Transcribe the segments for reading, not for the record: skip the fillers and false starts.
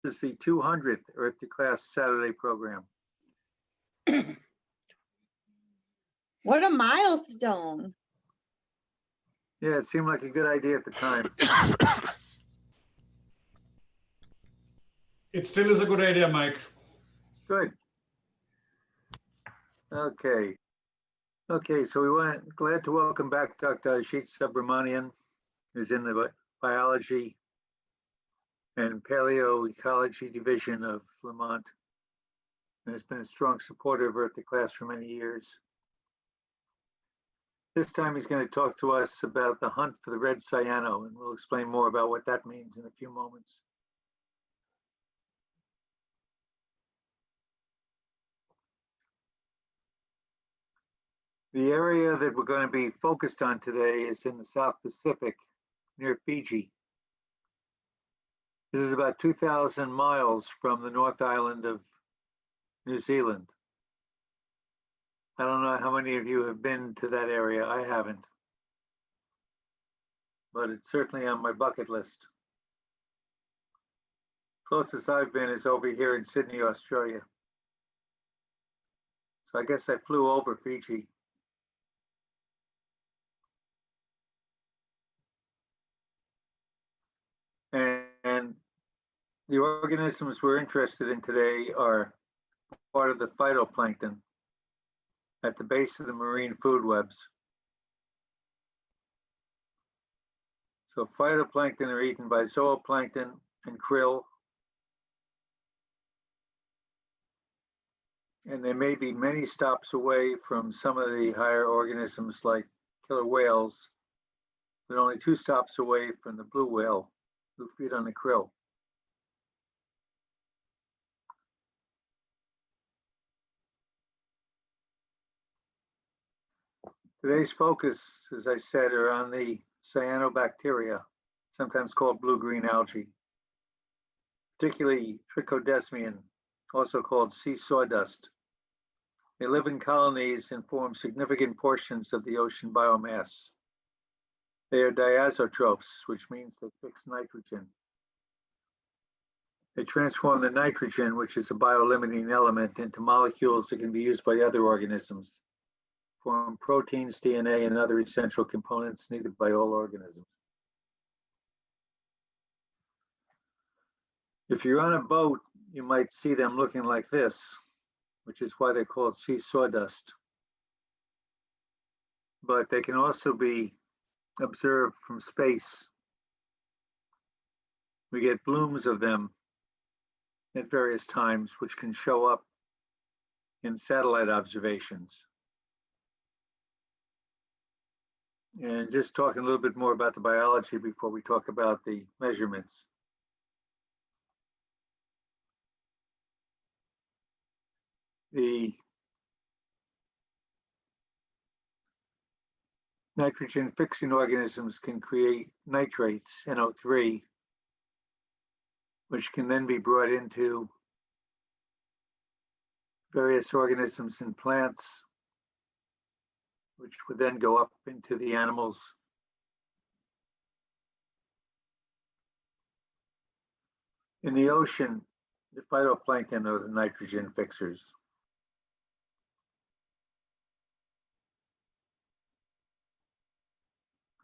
is the 200th Earth to Class Saturday program. What a milestone. Yeah, it seemed like a good idea at the time. It still is a good idea, Mike. Good. Okay. Okay, so glad to welcome back Dr. Ajit Subramaniam, who's in the biology and paleoecology division of Lamont, and has been a strong supporter of Earth to Class for many years. This time he's going to talk to us about the hunt for the Red Cyano, and we'll explain more about what that means in a few moments. The area that we're going to be focused on today is in the South Pacific, near Fiji. This is about 2,000 miles from the North Island of New Zealand. I don't know how many of you have been to that area. I haven't. But it's certainly on my bucket list. Closest I've been is over here in Sydney, Australia. So I guess I flew over Fiji. And the organisms we're interested in today are part of the phytoplankton at the base of the marine food webs. So phytoplankton are eaten by zooplankton and krill. And they may be many stops away from some of the higher organisms like killer whales, but only 2 stops away from the blue whale who feed on the krill. Today's focus, as I said, are on the Cyanobacteria, sometimes called blue-green algae, particularly Trichodesmian, also called sea sawdust. They live in colonies and form significant portions of the ocean biomass. They are diazotrophs, which means they fix nitrogen. They transform the nitrogen, which is a biolimiting element, into molecules that can be used by other organisms, form proteins, DNA, and other essential components needed by all organisms. If you're on a boat, you might see them looking like this, which is why they're called sea sawdust. But they can also be observed from space. We get blooms of them at various times, which can show up in satellite observations. And just talking a little bit more about the biology before we talk about the measurements. The nitrogen fixing organisms can create nitrates, NO3, which can then be brought into various organisms and plants, which would then go up into the animals. In the ocean, the phytoplankton are the nitrogen fixers.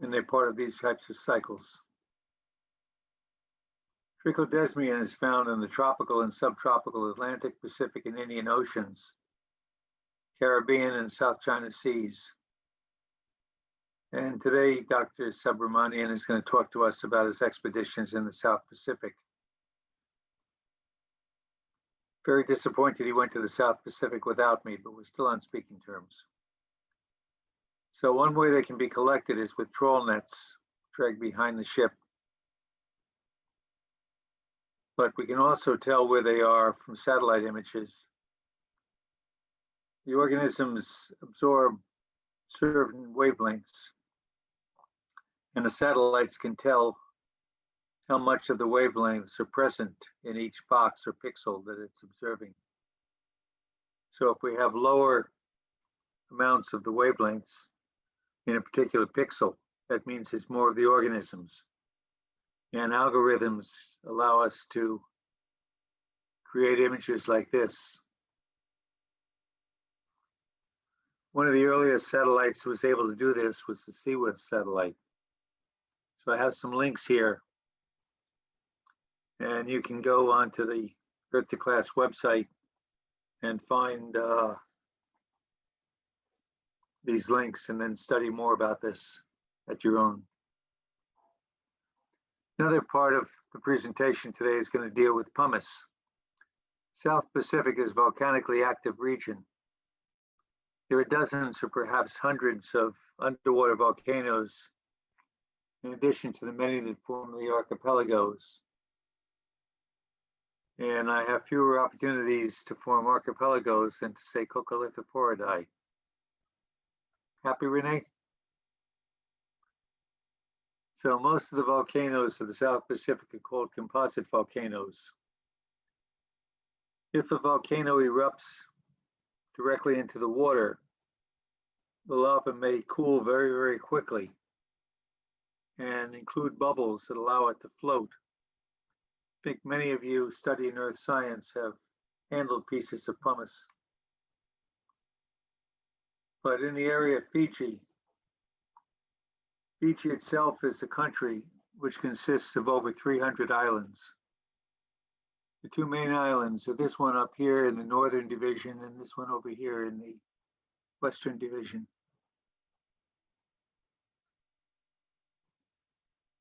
And they're part of these types of cycles. Trichodesmian is found in the tropical and subtropical Atlantic, Pacific, and Indian Oceans, Caribbean, and South China Seas. And today, Dr. Subramaniam is going to talk to us about his expeditions in the South Pacific. Very disappointed he went to the South Pacific without me, but we're still on speaking terms. So one way they can be collected is with trawl nets dragged behind the ship. But we can also tell where they are from satellite images. The organisms absorb certain wavelengths, and the satellites can tell how much of the wavelengths are present in each box or pixel that it's observing. So if we have lower amounts of the wavelengths in a particular pixel, that means there's more of the organisms. And algorithms allow us to create images like this. One of the earliest satellites that was able to do this was the Seaworth satellite. So I have some links here, and you can go onto the Earth to Class website and find these links and then study more about this at your own. Another part of the presentation today is going to deal with pumice. South Pacific is a volcanically active region. There are dozens or perhaps hundreds of underwater volcanoes, in addition to the many that form the archipelagos. And I have fewer opportunities to form archipelagos than to say coccolithophoridae. Happy, Renee? So most of the volcanoes of the South Pacific are called composite volcanoes. If a volcano erupts directly into the water, the lava may cool very, very quickly and include bubbles that allow it to float. I think many of you studying earth science have handled pieces of pumice. But in the area of Fiji, Fiji itself is a country which consists of over 300 islands. The two main islands are this one up here in the northern division and this one over here in the western division.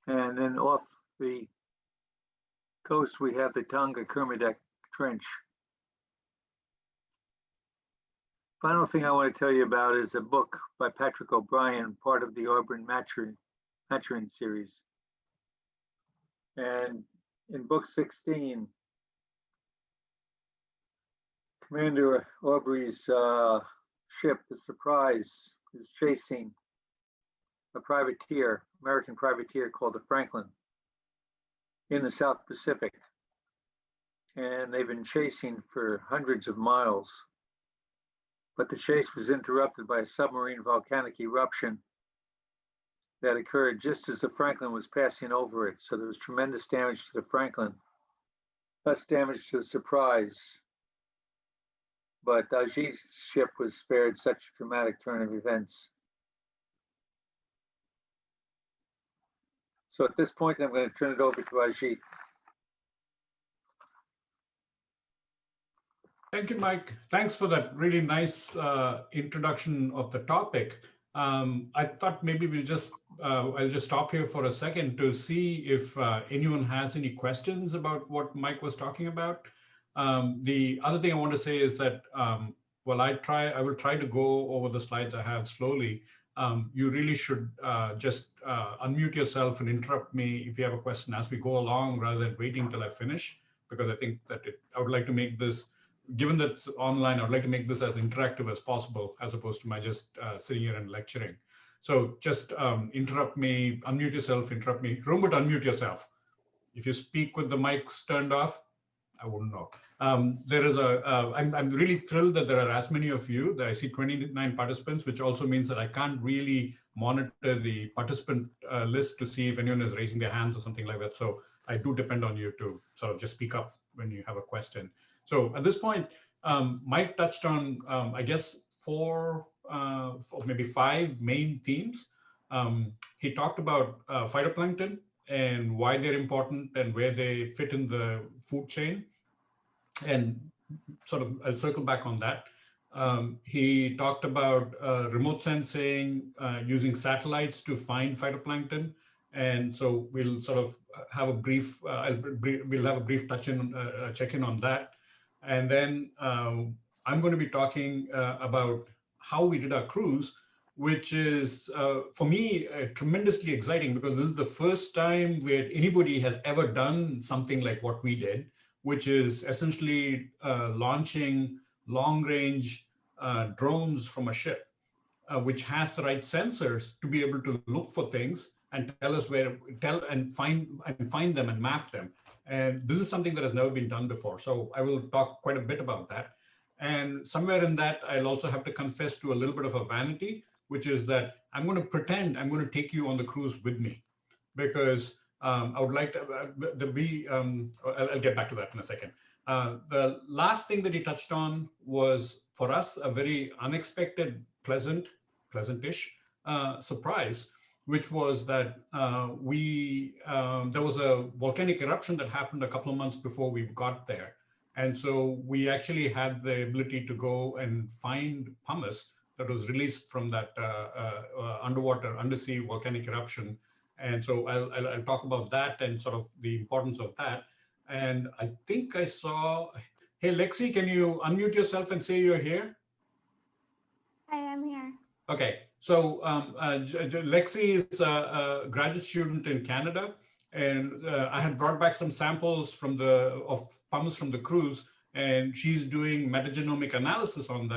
And then off the coast, we have the Tonga Kermadec Trench. Final thing I want to tell you about is a book by Patrick O'Brien, part of the Auburn Maturin series. And in book 16, Commander Aubrey's ship, the Surprise, is chasing a privateer, American privateer called the Franklin, in the South Pacific. And they've been chasing for hundreds of miles. But the chase was interrupted by a submarine volcanic eruption that occurred just as the Franklin was passing over it. So there was tremendous damage to the Franklin, less damage to the Surprise. But Ajit's ship was spared such a dramatic turn of events. So at this point, I'm going to turn it over to Ajit. Thank you, Mike. Thanks for that really nice introduction of the topic. I thought maybe I'll just stop here for a second to see if anyone has any questions about what Mike was talking about. The other thing I want to say is that while I will try to go over the slides I have slowly. You really should just unmute yourself and interrupt me if you have a question as we go along, rather than waiting till I finish, because I think that I would like to make this, given that it's online, I would like to make this as interactive as possible, as opposed to my just sitting here and lecturing. So just interrupt me, unmute yourself, interrupt me. Remember to unmute yourself. If you speak with the mics turned off, I wouldn't know. I'm really thrilled that there are as many of you. That I see 29 participants, which also means that I can't really monitor the participant list to see if anyone is raising their hands or something like that. So I do depend on you to sort of just speak up when you have a question. So at this point, Mike touched on, I guess, four or maybe five main themes. He talked about phytoplankton and why they're important and where they fit in the food chain. And sort of, I'll circle back on that. He talked about remote sensing, using satellites to find phytoplankton. And so we'll sort of have a brief, we'll have a brief check-in on that. And then I'm going to be talking about how we did our cruise, which is, for me, tremendously exciting, because this is the first time where anybody has ever done something like what we did, which is essentially launching long-range drones from a ship, which has the right sensors to be able to look for things and tell us where, find them and map them. And this is something that has never been done before. So I will talk quite a bit about that. And somewhere in that, I'll also have to confess to a little bit of a vanity, which is that I'm going to pretend I'm going to take you on the cruise with me, because I would like to be, I'll get back to that in a second. The last thing that he touched on was, for us, a very unexpected, pleasantish surprise, which was that there was a volcanic eruption that happened a couple of months before we got there. And so we actually had the ability to go and find pumice that was released from that undersea volcanic eruption. And so I'll talk about that and sort of the importance of that. And I think I saw, hey, Lexi, can you unmute yourself and say you're here? I am here. Okay, so Lexi is a graduate student in Canada, and I had brought back some samples of pumice from the cruise, and she's doing metagenomic analysis on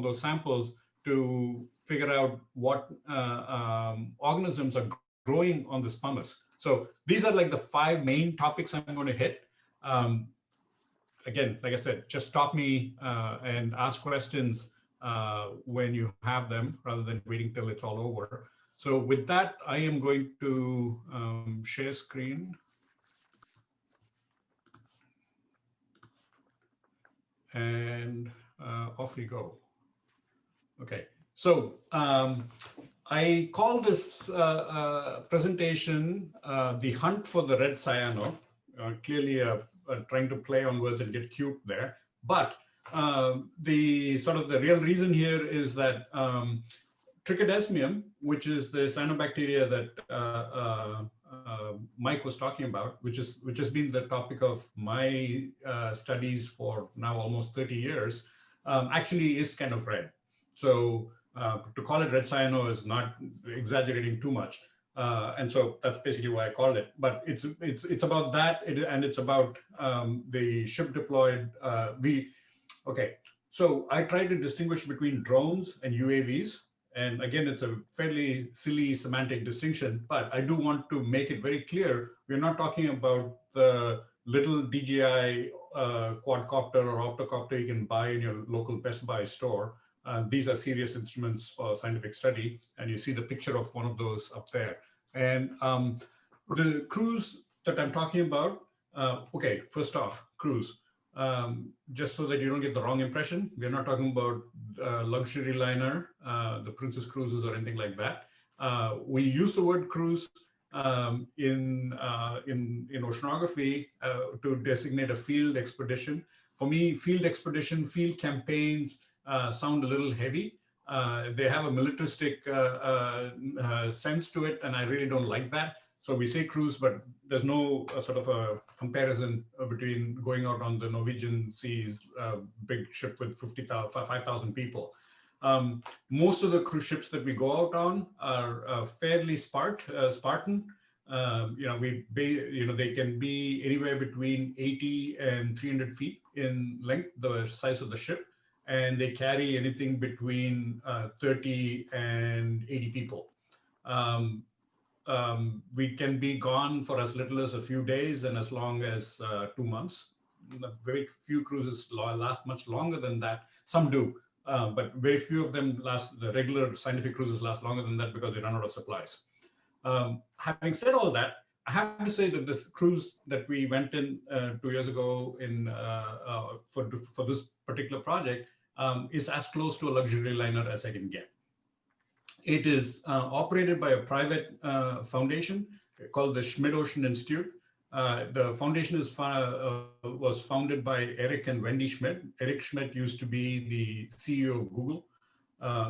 those samples to figure out what organisms are growing on this pumice. So these are like the 5 main topics I'm going to hit. Again, like I said, just stop me and ask questions when you have them, rather than waiting till it's all over. So with that, I am going to share screen. And off we go. Okay, so I call this presentation The Hunt for the Red Cyano. Clearly trying to play on words and get cute there. But the real reason here is that trichodesmium, which is the cyanobacteria that Mike was talking about, which has been the topic of my studies for now almost 30 years, actually is kind of red. So to call it red cyano is not exaggerating too much. And so that's basically why I called it. But it's about that, and it's about the ship deployed. Okay, so I try to distinguish between drones and UAVs. And again, it's a fairly silly semantic distinction, but I do want to make it very clear. We're not talking about the little DJI quadcopter or octocopter you can buy in your local Best Buy store. These are serious instruments for scientific study, and you see the picture of one of those up there. And the cruise that I'm talking about, okay, first off, cruise. Just so that you don't get the wrong impression, we're not talking about luxury liner, the Princess Cruises or anything like that. We use the word cruise in oceanography to designate a field expedition. For me, field expedition, field campaigns sound a little heavy. They have a militaristic sense to it, and I really don't like that. So we say cruise, but there's no sort of a comparison between going out on the Norwegian seas, big ship with 5,000 people. Most of the cruise ships that we go out on are fairly Spartan. They can be anywhere between 80 and 300 feet in length, the size of the ship, and they carry anything between 30 and 80 people. We can be gone for as little as a few days and as long as 2 months. Very few cruises last much longer than that. Some do, but very few of them last. The regular scientific cruises last longer than that because they run out of supplies. Having said all that, I have to say that this cruise that we went in 2 years ago for this particular project is as close to a luxury liner as I can get. It is operated by a private foundation called the Schmidt Ocean Institute. The foundation was founded by Eric and Wendy Schmidt. Eric Schmidt used to be the CEO of Google.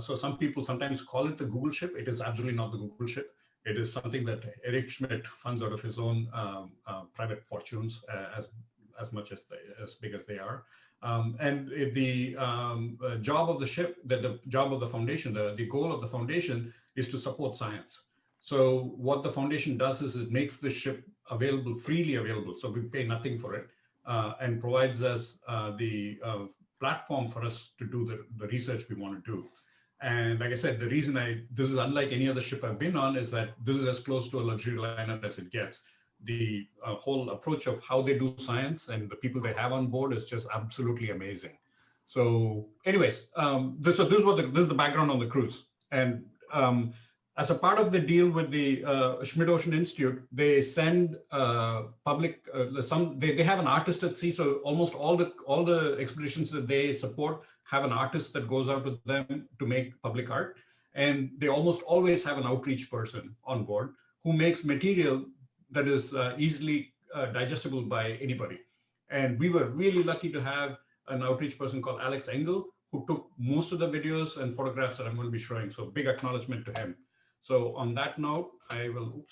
So some people sometimes call it the Google ship. It is absolutely not the Google ship. It is something that Eric Schmidt funds out of his own private fortunes, as big as they are. And the job of the ship, the job of the foundation, the goal of the foundation is to support science. So what the foundation does is it makes the ship freely available. So we pay nothing for it, and provides us the platform for us to do the research we want to do. And like I said, the reason this is unlike any other ship I've been on is that this is as close to a luxury liner as it gets. The whole approach of how they do science and the people they have on board is just absolutely amazing. So anyways, this is the background on the cruise. And as a part of the deal with the Schmidt Ocean Institute, they send public, they have an artist at sea. So almost all the expeditions that they support have an artist that goes out with them to make public art. And they almost always have an outreach person on board who makes material that is easily digestible by anybody. And we were really lucky to have an outreach person called Alex Engel, who took most of the videos and photographs that I'm going to be showing. So big acknowledgement to him. So on that note, I will,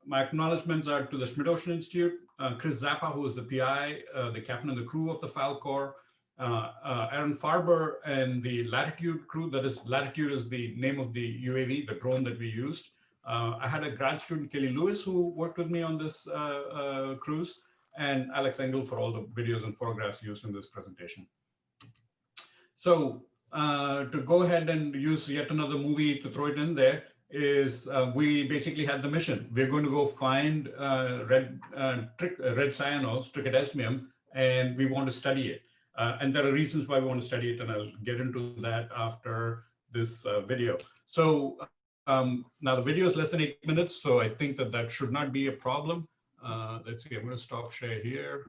my acknowledgements are to the Schmidt Ocean Institute, Chris Zappa, who is the PI, the captain and the crew of the Falcor, Aaron Farber and the Latitude crew. That is, Latitude is the name of the UAV, the drone that we used. I had a grad student, Kelly Lewis, who worked with me on this cruise, and Alex Engel for all the videos and photographs used in this presentation. So to go ahead and use yet another movie to throw it in there is we basically had the mission. We're going to go find red cyanos, trichodesmium, and we want to study it. And there are reasons why we want to study it, and I'll get into that after this video. So now the video is less than 8 minutes, so I think that should not be a problem. Let's see, I'm going to stop share here.